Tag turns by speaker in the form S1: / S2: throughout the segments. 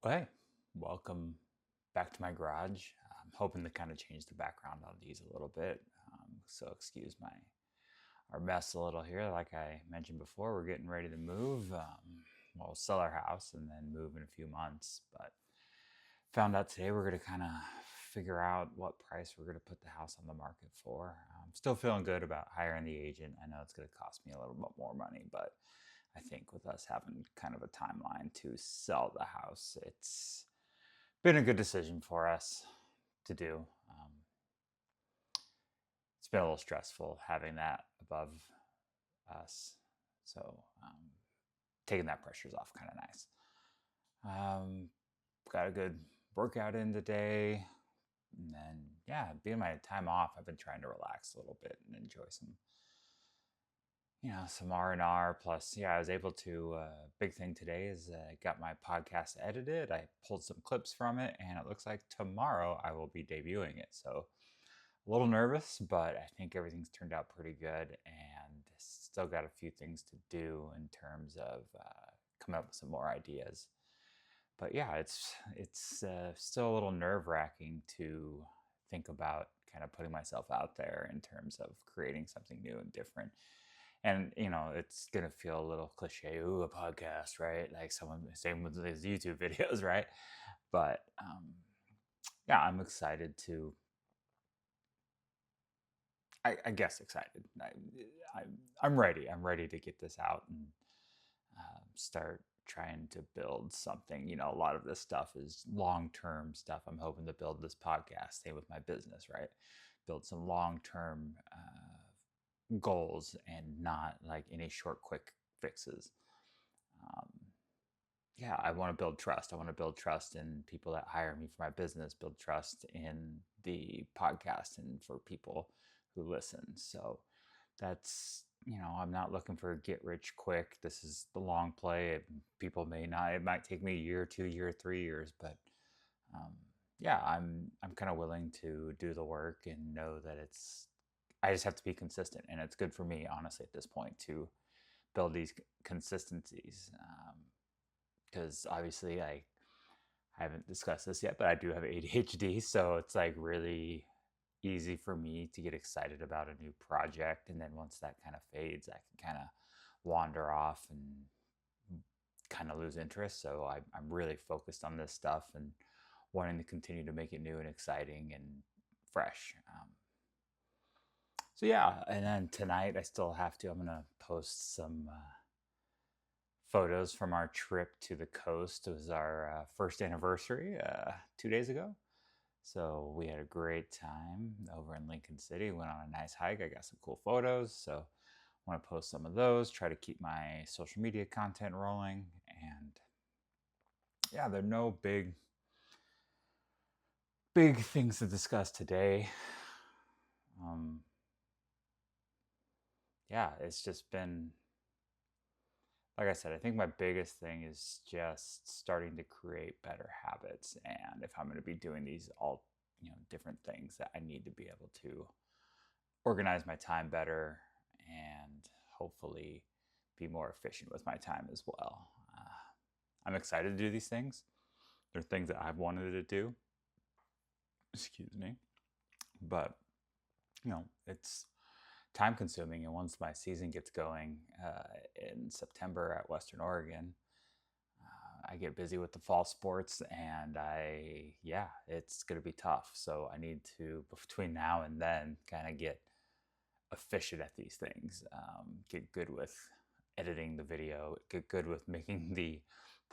S1: Hey, welcome back to my garage. I'm hoping to kind of change the background on these a little bit. So excuse our mess a little here. Like I mentioned before, we're getting ready to move. We'll sell our house and then move in a few months. But found out today we're going to kind of figure out what price we're going to put the house on the market for. I'm still feeling good about hiring the agent. I know it's going to cost me a little bit more money, but I think with us having kind of a timeline to sell the house, it's been a good decision for us to do. It's been a little stressful having that above us, so taking that pressure's off kind of nice. Um, got a good workout in today, and then yeah, being my time off, I've been trying to relax a little bit and enjoy some R&R. Plus, yeah, I was able to. Big thing today is I got my podcast edited. I pulled some clips from it, and it looks like tomorrow I will be debuting it. So a little nervous, but I think everything's turned out pretty good, and still got a few things to do in terms of coming up with some more ideas. But yeah, it's still a little nerve wracking to think about kind of putting myself out there in terms of creating something new and different. And it's gonna feel a little cliche, ooh, a podcast, right? Like someone same with these YouTube videos, right? But yeah, I'm excited to I guess excited. I, I'm ready. I'm ready to get this out and start trying to build something. A lot of this stuff is long term stuff. I'm hoping to build this podcast. Same with my business, right? Build some long term goals and not like any short, quick fixes. Um, yeah, I want to build trust. I want to build trust in people that hire me for my business, build trust in the podcast and for people who listen. So that's, I'm not looking for a get rich quick. This is the long play. People may not, it might take me a year, 2 year, 3 years, but um, yeah, I'm kind of willing to do the work and know that I just have to be consistent. And it's good for me, honestly, at this point to build these consistencies. Because obviously I haven't discussed this yet, but I do have ADHD, so it's like really easy for me to get excited about a new project, and then once that kind of fades, I can kind of wander off and kind of lose interest. So I'm really focused on this stuff and wanting to continue to make it new and exciting and fresh. So yeah, and then tonight I still have to. I'm gonna post some photos from our trip to the coast. It was our first anniversary 2 days ago. So we had a great time over in Lincoln City. Went on a nice hike. I got some cool photos. So I want to post some of those, try to keep my social media content rolling. And yeah, there are no big things to discuss today. Um, yeah, it's just been like I said, I think my biggest thing is just starting to create better habits. And if I'm going to be doing these all, different things, that I need to be able to organize my time better and hopefully be more efficient with my time as well. I'm excited to do these things. They're things that I've wanted to do. Excuse me. But, it's time consuming. And once my season gets going in September at Western Oregon, I get busy with the fall sports, and yeah, it's going to be tough. So I need to, between now and then, kind of get efficient at these things, get good with editing the video, get good with making the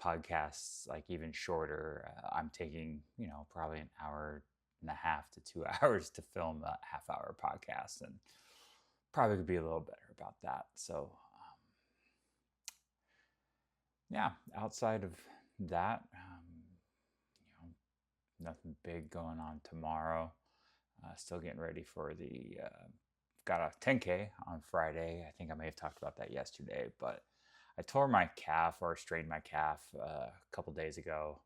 S1: podcasts like even shorter. I'm taking, probably an hour and a half to 2 hours to film a half-hour podcast, and probably could be a little better about that. So yeah, outside of that, nothing big going on tomorrow. Still getting ready for the got a 10K on Friday. I think I may have talked about that yesterday, but I tore my calf or strained my calf a couple days ago,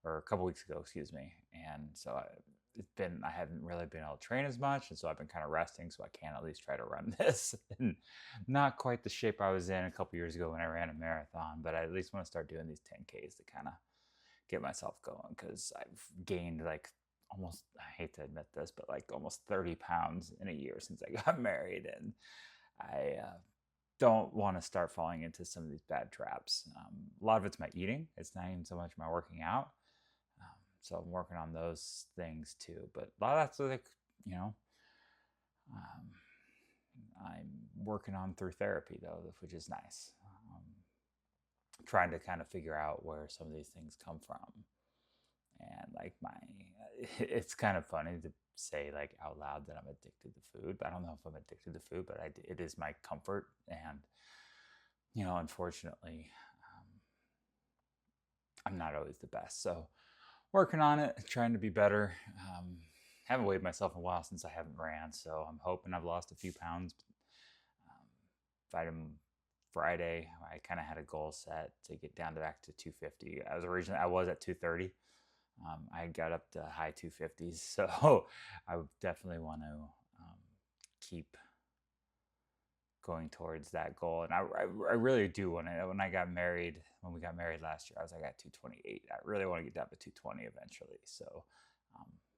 S1: or a couple weeks ago, excuse me. And so I haven't really been able to train as much, and so I've been kind of resting so I can at least try to run this. And not quite the shape I was in a couple years ago when I ran a marathon, but I at least want to start doing these 10Ks to kind of get myself going because I've gained like almost, I hate to admit this, but like almost 30 pounds in a year since I got married. And I don't want to start falling into some of these bad traps. A lot of it's my eating, it's not even so much my working out. So I'm working on those things too. But a lot of that's like, you know, um, I'm working on through therapy though, which is nice. Trying to kind of figure out where some of these things come from. And like it's kind of funny to say like out loud that I'm addicted to food, but I don't know if I'm addicted to food, but it is my comfort. And, unfortunately, I'm not always the best. So working on it, trying to be better. Haven't weighed myself in a while since I haven't ran, so I'm hoping I've lost a few pounds. Vitamin Friday, I kind of had a goal set to get down to back to 250. I was at 230. I got up to high 250s, so I definitely want to keep going towards that goal. And I really do want to. When we got married last year, I was like at 228. I really want to get down to 220 eventually. So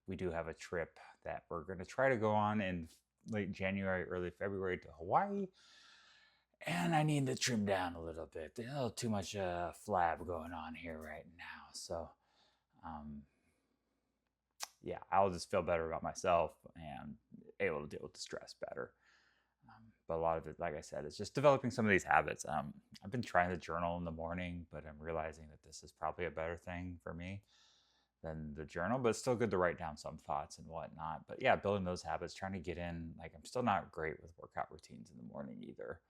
S1: we do have a trip that we're going to try to go on in late January, early February to Hawaii. And I need to trim down a little bit. There's a little too much flab going on here right now. So, yeah, I'll just feel better about myself and able to deal with the stress better. But a lot of it, like I said, is just developing some of these habits. I've been trying to journal in the morning, but I'm realizing that this is probably a better thing for me than the journal, but it's still good to write down some thoughts and whatnot. But yeah, building those habits, trying to get in, like I'm still not great with workout routines in the morning either.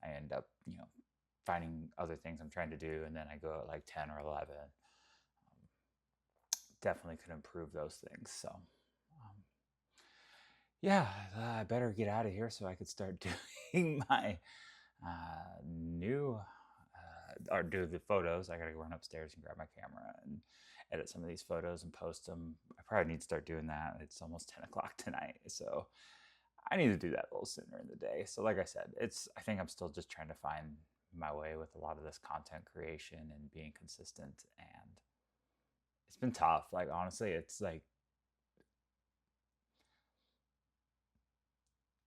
S1: I end up, finding other things I'm trying to do, and then I go at like 10 or 11. Definitely could improve those things. So, yeah, I better get out of here so I could start doing my new or do the photos. I gotta go run upstairs and grab my camera and edit some of these photos and post them. I probably need to start doing that. It's almost 10 o'clock tonight, so I need to do that a little sooner in the day. So like I said, I think I'm still just trying to find my way with a lot of this content creation and being consistent. And it's been tough. Like honestly, it's like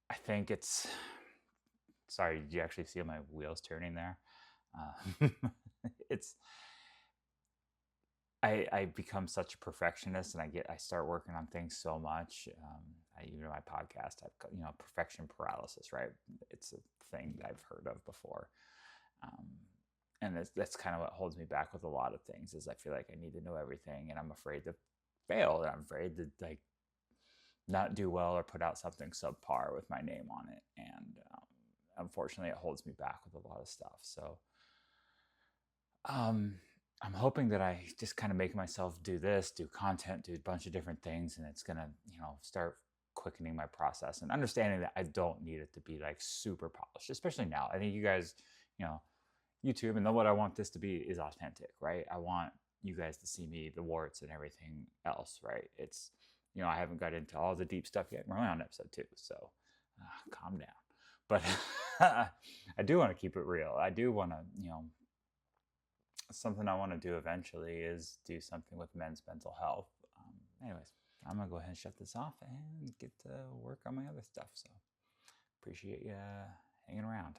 S1: I think it's sorry, did you actually see my wheels turning there? Uh, it's I become such a perfectionist, and I start working on things so much. Even my podcast, I've got, perfection paralysis, right? It's a thing that I've heard of before. Um, and that's kind of what holds me back with a lot of things is I feel like I need to know everything, and I'm afraid to fail, and I'm afraid to like not do well or put out something subpar with my name on it. And unfortunately, it holds me back with a lot of stuff. So I'm hoping that I just kind of make myself do content, do a bunch of different things, and it's gonna, start quickening my process and understanding that I don't need it to be like super polished, especially now. I think you guys, YouTube, and then what I want this to be is authentic, right? I want you guys to see me, the warts and everything else, right? It's, I haven't got into all the deep stuff yet. We're only on episode 2, so calm down. But I do want to keep it real. I do want to, something I want to do eventually is do something with men's mental health. Anyways, I'm gonna go ahead and shut this off and get to work on my other stuff. So appreciate you hanging around.